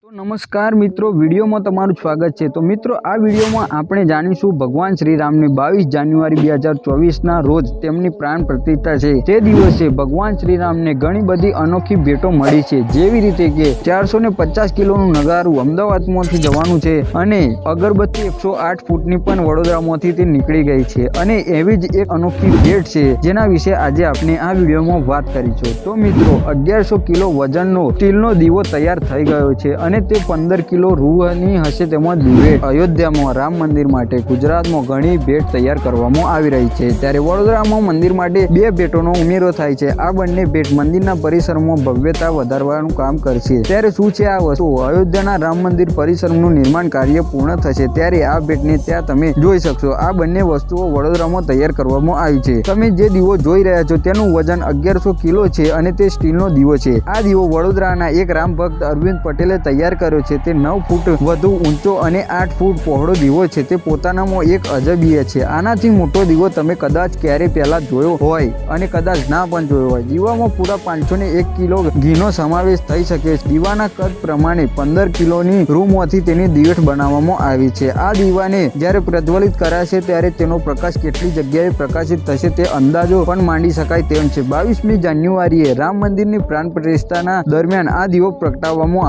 तो नमस्कार मित्रों, वीडियो में तमाરું स्वागत है। तो मित्रों आ वीडियो में આપણે જાણીશું ભગવાન શ્રી રામની 22 જાન્યુઆરી 2024 ના રોજ તેમની પ્રાણ પ્રતિષ્ઠા છે। તે દિવસે ભગવાન શ્રી રામને ઘણી બધી અનોખી ભેટો મળી છે, જેવી રીતે કે 450 કિલોનું નગારું અમદાવાદમાંથી જવાનું છે અને અગરબત્તી 108 ફૂટની પણ વડોદરામાંથી તે નીકળી ગઈ છે અને એવી જ એક અનોખી ભેટ છે જેના વિશે આજે આપણે આ વિડીયોમાં વાત કરીશું। તો મિત્રો 1100 કિલો વજનનો સ્ટીલનો દીવો તૈયાર થઈ ગયો છે અને તે 15 કિલો રૂની હશે। તેમાં ભેટ અયોધ્યામાં રામ મંદિર માટે ગુજરાતમાં ઘણી ભેટ તૈયાર કરવામાં આવી રહી છે, ત્યારે વડોદરામાં મંદિર માટે બે ભેટોનો ઉમેરો થાય છે। આ બંને ભેટ મંદિરના પરિસરમાં ભવ્યતા વધારવાનું કામ કરશે। ત્યારે શું છે આ વસ્તુ? અયોધ્યાના રામ મંદિર પરિસરનું નિર્માણ કાર્ય પૂર્ણ થશે ત્યારે આ ભેટને ત્યાં તમે જોઈ શકશો। આ બંને વસ્તુઓ વડોદરામાં તૈયાર કરવામાં આવી છે। તમે જે દીવો જોઈ રહ્યા છો તેનું વજન 1100 કિલો છે અને તે સ્ટીલનો દીવો છે। આ દીવો વડોદરાના એક રામ ભક્ત અરવિંદ પટેલે તૈયાર કર્યો છે। તે 9 ફૂટ વધુ ઊંચો અને 8 ફૂટ પહોળો દીવો છે। તે પોતાનામાં એક અજબીય છે। આનાથી મોટો દીવો તમે કદાચ ક્યારે પહેલા જોયો હોય અને કદાચ ના પણ જોયો હોય। દીવામાં પૂરા 501 કિલો ઘીનો સમાવેશ થઈ શકે છે। દીવાના કદ પ્રમાણે 15 કિલોની રૂમાંથી તેની દીવટ બનાવવામાં આવી છે। આ દીવાને જ્યારે પ્રજ્વલિત કરાશે ત્યારે તેનો પ્રકાશ કેટલી જગ્યાએ પ્રકાશિત થશે તે અંદાજો પણ માંડી શકાય તેમ છે। 22મી જાન્યુઆરીએ રામ મંદિરની પ્રાણ પ્રતિષ્ઠાના દરમિયાન આ દીવો પ્રગટાવવામાં